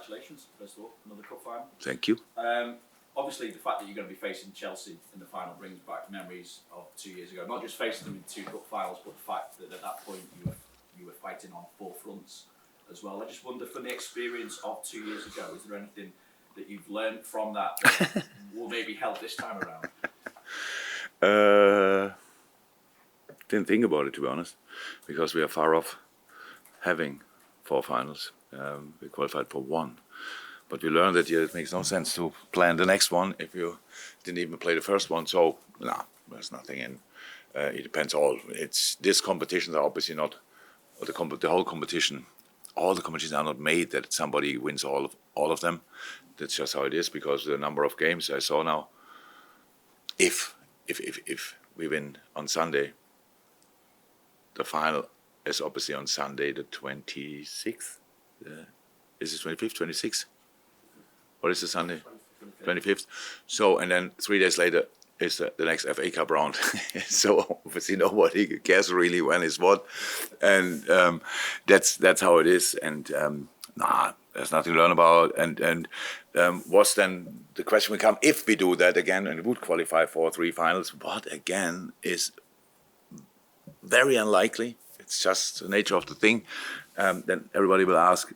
congratulations, first of all, another cup final. Thank you. Obviously, the fact that you're going to be facing Chelsea in the final brings back memories of 2 years ago. Not just facing them in 2 cup finals, but the fact that at that point you were fighting on 4 fronts as well. I just wonder, from the experience of 2 years ago, is there anything that you've learned from that will maybe help this time around? Didn't think about it, to be honest, because we are far off having 4 finals. We qualified for 1. But we learned that it makes no sense to plan the next one if you didn't even play the first one. So, there's nothing in. It depends all. These competitions are obviously not, the whole competition, all the competitions are not made that somebody wins all of them. That's just how it is, because the number of games I saw now, if we win on Sunday, the final is obviously on Sunday the 26th. Is it 25th, 26th? What is the Sunday? 25th. So, and then 3 days later is the next FA Cup round. So obviously nobody cares really when is what, and that's how it is. And there's nothing to learn about. And was then the question will come, if we do that again and would qualify for 3 finals, what again is very unlikely. It's just the nature of the thing. Then everybody will ask,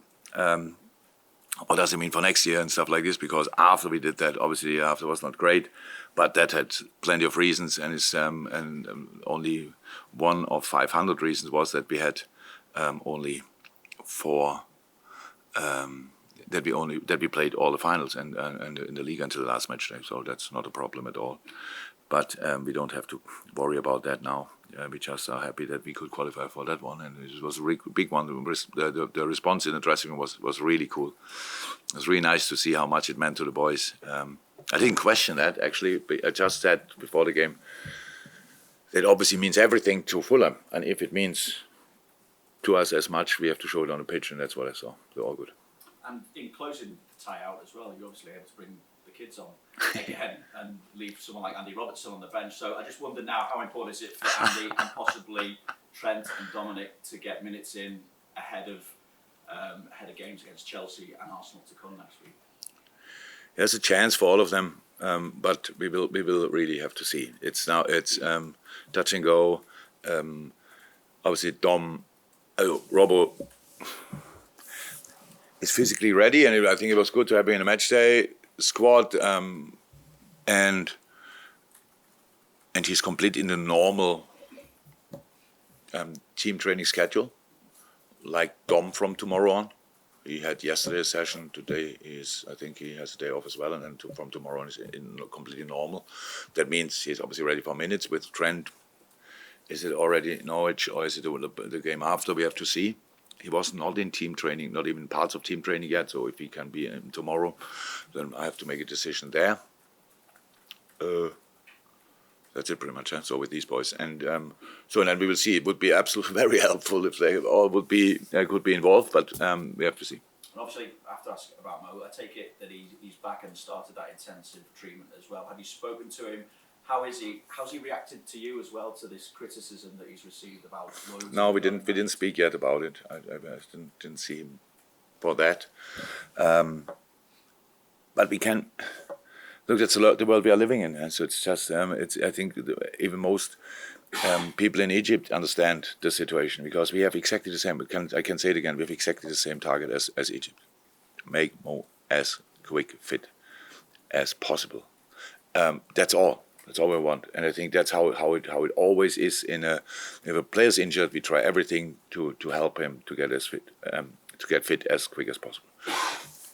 what does it mean for next year and stuff like this? Because after we did that, obviously after was not great, but that had plenty of reasons, and it's only one of 500 reasons was that we had only 4. That we played all the finals and in the league until the last match day. So that's not a problem at all. But we don't have to worry about that now. We just are happy that we could qualify for that one, and it was a really big one. The response in the dressing room was really cool. It was really nice to see how much it meant to the boys. I didn't question that, actually. I just said before the game that obviously means everything to Fulham, and if it means to us as much, we have to show it on the pitch, and that's what I saw. They're all good. And in closing the tie out as well, you're obviously able to bring the kids on again and leave someone like Andy Robertson on the bench. So I just wonder now, how important is it for Andy and possibly Trent and Dominic to get minutes in ahead of games against Chelsea and Arsenal to come next week? There's a chance for all of them, but we will really have to see. It's touch and go. Obviously, Robbo is physically ready, and I think it was good to have him in a match day squad, and he's complete in the normal team training schedule, like Dom from tomorrow on. He had yesterday's session. Today I think he has a day off as well, and then from tomorrow on is completely normal. That means he's obviously ready for minutes. With Trent, is it already Norwich or is it the game after? We have to see. He was not in team training, not even parts of team training yet. So if he can be in tomorrow, then I have to make a decision there. That's it pretty much. So with these boys, and then we will see. It would be absolutely very helpful if they all could be involved, but we have to see. And obviously, I have to ask about Mo. I take it that he's back and started that intensive treatment as well. Have you spoken to him? How's he reacted to you as well, to this criticism that he's received about loads? No, we didn't speak yet about it. I didn't see him for that. But we can look. That's the world we are living in. So it's just I think even most people in Egypt understand the situation, because we have exactly the same. I can say it again. We have exactly the same target as Egypt: make Mo as quick fit as possible. That's all. That's all we want, and I think that's how it always is. If a player's injured, we try everything to help him to get fit as quick as possible.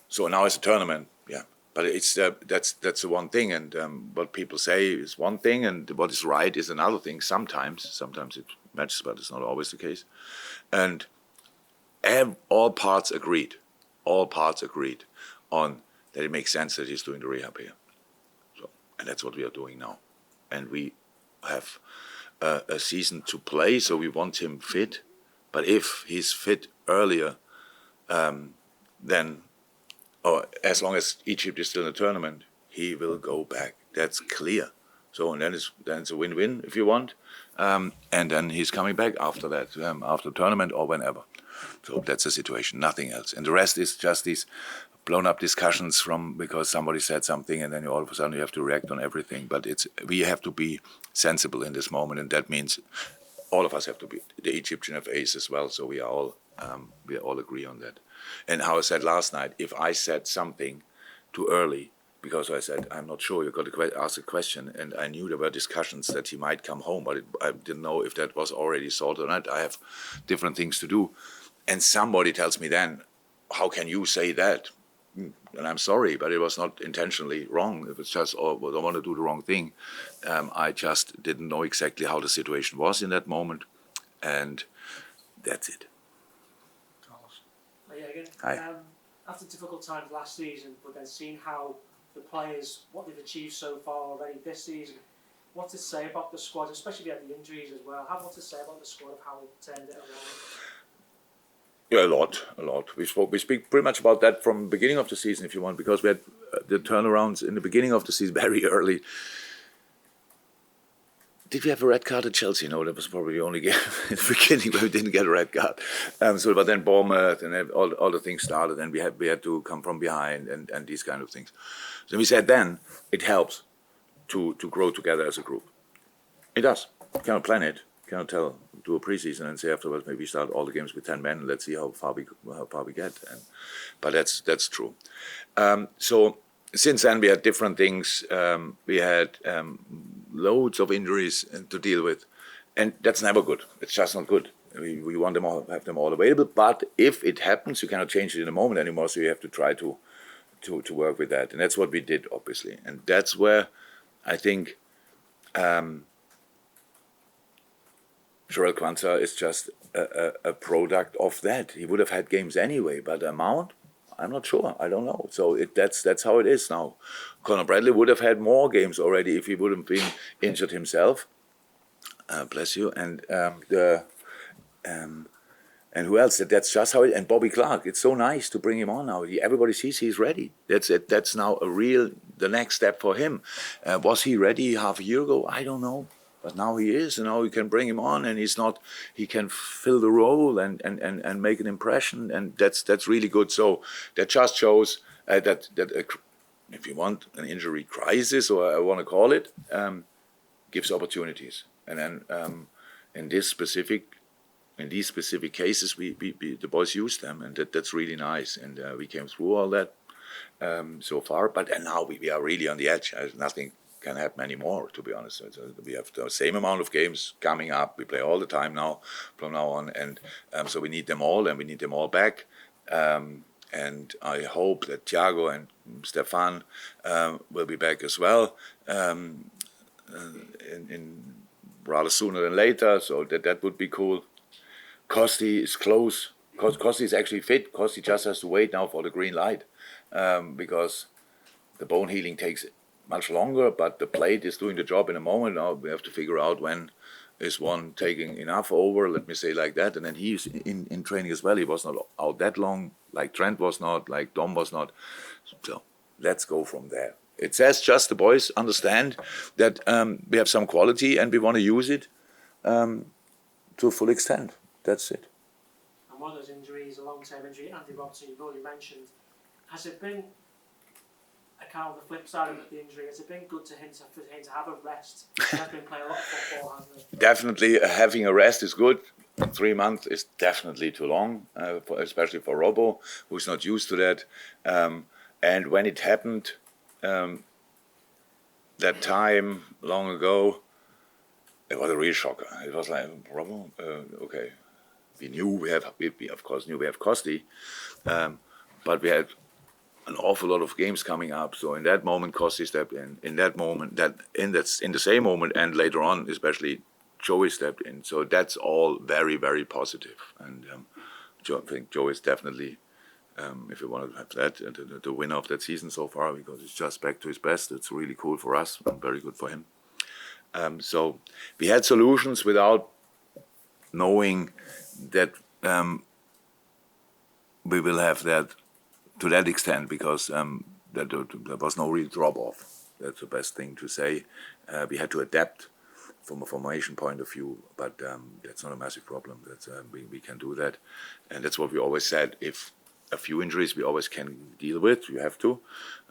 So now it's a tournament, yeah. But it's that's the one thing, and what people say is one thing, and what is right is another thing. Sometimes it matches, but it's not always the case. And all parts agreed on that it makes sense that he's doing the rehab here. And that's what we are doing now. And we have a season to play, so we want him fit. But if he's fit earlier, then, or as long as Egypt is still in the tournament, he will go back. That's clear. So and then it's a win-win if you want. And then he's coming back after that, after the tournament or whenever. So that's the situation, nothing else. And the rest is just these blown up discussions from because somebody said something and then all of a sudden you have to react on everything. But we have to be sensible in this moment, and that means all of us have to be. The Egyptian FAs as well, so we all agree on that. And how I said last night, if I said something too early, because I said, I'm not sure, you got to ask a question, and I knew there were discussions that he might come home, but I didn't know if that was already solved or not. I have different things to do. And somebody tells me then, how can you say that? And I'm sorry, but it was not intentionally wrong. It was just, I want to do the wrong thing. I just didn't know exactly how the situation was in that moment, and that's it. Yeah, again. Hi. After difficult times last season, but then seeing how the players, what they've achieved so far already this season, what to say about the squad, especially if you had the injuries as well, what to say about the squad of how it turned it around? Yeah, a lot. We speak pretty much about that from the beginning of the season, if you want, because we had the turnarounds in the beginning of the season very early. Did we have a red card at Chelsea? No, that was probably the only game in the beginning where we didn't get a red card. But then Bournemouth and all the things started, and we had to come from behind and these kind of things. So we said then it helps to grow together as a group. It does. You cannot plan it. You cannot do a preseason and say afterwards maybe start all the games with 10 men and let's see how far we get. But that's true. So since then we had different things. We had loads of injuries to deal with, and that's never good. It's just not good. We want them all, have them all available. But if it happens, you cannot change it in a moment anymore. So you have to try to work with that, and that's what we did, obviously. And that's where I think Joel Quansah is just a product of that. He would have had games anyway, but the amount, I'm not sure. I don't know. So that's how it is now. Conor Bradley would have had more games already if he wouldn't been injured himself. Bless you. And who else? That's just how it. And Bobby Clark. It's so nice to bring him on now. Everybody sees he's ready. That's it. That's now the next step for him. Was he ready half a year ago? I don't know. But now he is, and now we can bring him on, and he can fill the role and make an impression, and that's really good. So that just shows that if you want an injury crisis, or I want to call it, gives opportunities. And then in these specific cases, we the boys use them, and that's really nice. And we came through all that so far, but now we are really on the edge. Nothing can happen anymore, to be honest. We have the same amount of games coming up. We play all the time now, from now on, and so we need them all, and we need them all back. And I hope that Thiago and Stefan will be back as well in rather sooner than later. So that would be cool. Kosti is close. Kosti is actually fit. Kosti just has to wait now for the green light because the bone healing takes much longer, but the plate is doing the job in a moment. Now we have to figure out when is one taking enough over, let me say like that. And then he's in training as well. He was not out that long, like Trent was not, like Dom was not. So let's go from there. It says just the boys understand that we have some quality and we want to use it to a full extent. That's it. And one of those injuries, a long-term injury, Andy Robertson, you've already mentioned. Has it been kind of the flip side of the injury? Has it been good for him to have a rest? He has been playing a lot of football, hasn't he? Definitely, having a rest is good. 3 months is definitely too long, especially for Robbo, who's not used to that. And when it happened, that time long ago, it was a real shocker. It was like, Robbo, okay. We of course knew we have Kosti, but we had an awful lot of games coming up. So in that moment, Kosti stepped in. In that moment, in the same moment, and later on, especially Joey stepped in. So that's all very, very positive. And I think Joey is definitely, if you want to have that, the winner of that season so far, because it's just back to his best. It's really cool for us and very good for him. So we had solutions without knowing that we will have that to that extent, because there was no real drop-off. That's the best thing to say. We had to adapt from a formation point of view, but that's not a massive problem. That's we can do that, and that's what we always said. If a few injuries we always can deal with, you have to,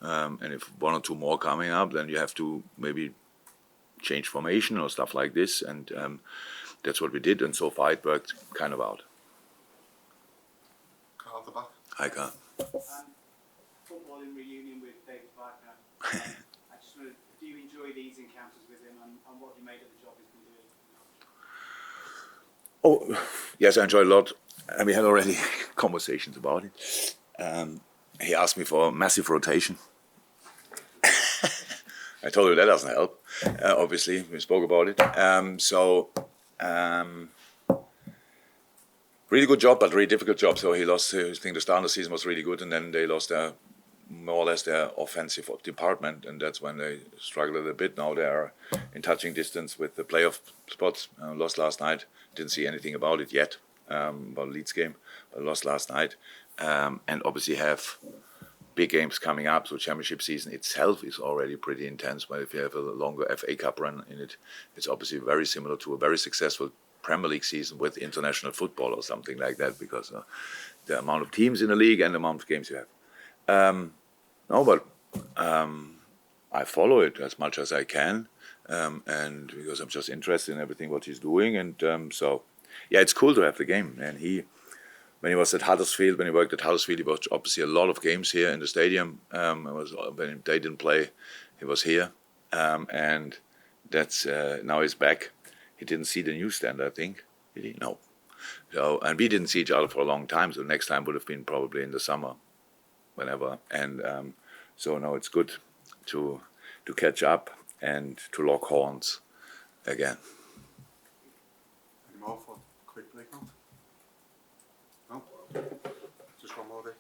and if one or two more coming up, then you have to maybe change formation or stuff like this, and that's what we did, and so far it worked kind of out. Carl at the back. Hi, Carl. Footballing reunion with David Wagner. I just wondered, do you enjoy these encounters with him, and what you made of the job he's been doing? Oh, yes, I enjoy a lot. And we had already conversations about it. He asked me for a massive rotation. I told him that doesn't help. Obviously, we spoke about it. Really good job, but really difficult job. So he lost. I think the start of the season was really good, and then they lost more or less their offensive department, and that's when they struggled a bit. Now they are in touching distance with the playoff spots. Lost last night. Didn't see anything about it yet. About Leeds game, but lost last night, and obviously have big games coming up. So championship season itself is already pretty intense. But if you have a longer FA Cup run in it, it's obviously very similar to a very successful Premier League season with international football or something like that, because the amount of teams in the league and the amount of games you have. I follow it as much as I can, and because I'm just interested in everything what he's doing, and so. Yeah, it's cool to have the game. And when he was at Huddersfield, when he worked at Huddersfield, he watched obviously a lot of games here in the stadium. When they didn't play, he was here, and that's now he's back. He didn't see the newsstand, I think. Did he? No. So, and we didn't see each other for a long time. So the next time would have been probably in the summer, whenever. And so now it's good to catch up and to lock horns again. Any more for quick break out? No? Just one more day.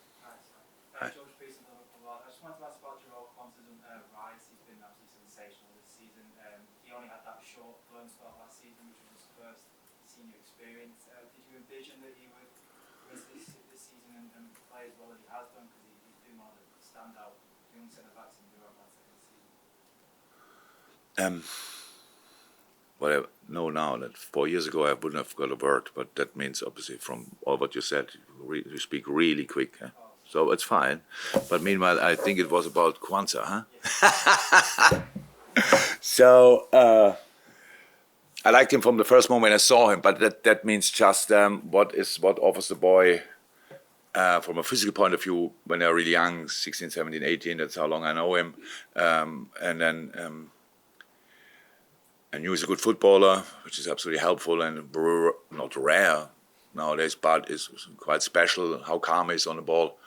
George Pearson, I just wanted to ask about your confident rise. He's been absolutely sensational this season. He only had that short loan spell last season, which was his first senior experience. Did you envision that he would miss this season and play as well as he has done? Because he's been one of the standout young centre-backs in Europe that second season. What I know now, that 4 years ago I wouldn't have got a word, but that means obviously from all what you said, you speak really quick. So it's fine. But meanwhile, I think it was about Kwanzaa, huh? So I liked him from the first moment I saw him, but that means just what offers the boy from a physical point of view when they're really young, 16, 17, 18, that's how long I know him. And then I knew he's a good footballer, which is absolutely helpful and not rare nowadays, but is quite special how calm he is on the ball.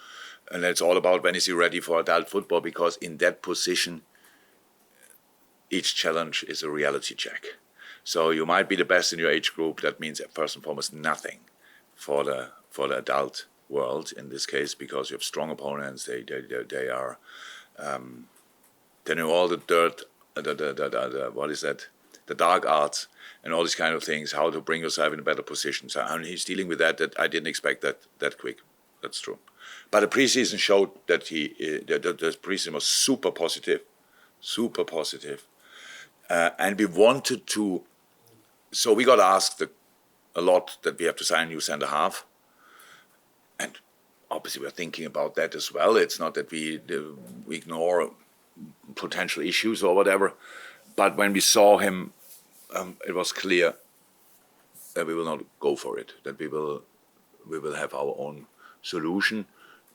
And it's all about when is he ready for adult football, because in that position, each challenge is a reality check. So you might be the best in your age group. That means first and foremost nothing for the adult world in this case, because you have strong opponents. They are they know all the dirt, what is that? The dark arts and all these kind of things, how to bring yourself in a better position. So, and he's dealing with that I didn't expect that quick. That's true. But the preseason showed that the preseason was super positive. And we wanted to, so we got asked a lot that we have to sign a new centre half. And obviously we're thinking about that as well. It's not that we ignore potential issues or whatever. But when we saw him, it was clear that we will not go for it. That we will have our own solution,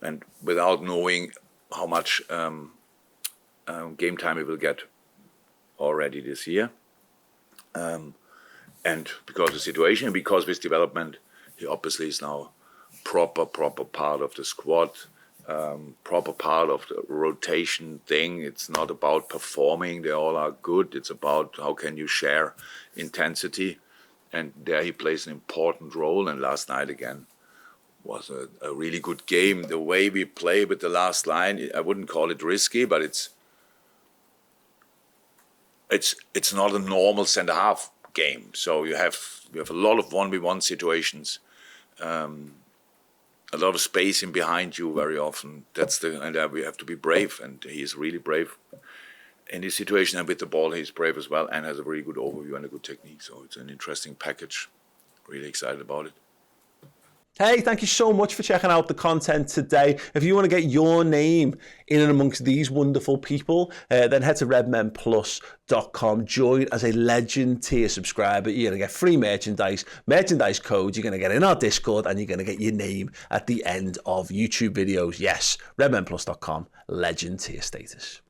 and without knowing how much game time we will get already this year. And because of the situation, because of his development, he obviously is now proper part of the squad. Proper part of the rotation thing. It's not about performing, they all are good. It's about how can you share intensity, and there he plays an important role. And last night again was a really good game. The way we play with the last line, I wouldn't call it risky, but it's not a normal centre-half game. So we have a lot of 1v1 situations. A lot of space in behind you very often. And we have to be brave, and he is really brave in this situation and with the ball, he's brave as well and has a very good overview and a good technique. So it's an interesting package. Really excited about it. Hey, thank you so much for checking out the content today. If you want to get your name in and amongst these wonderful people, then head to redmenplus.com. Join as a Legend tier subscriber. You're going to get free merchandise codes. You're going to get in our Discord, and you're going to get your name at the end of YouTube videos. Yes, redmenplus.com, Legend tier status.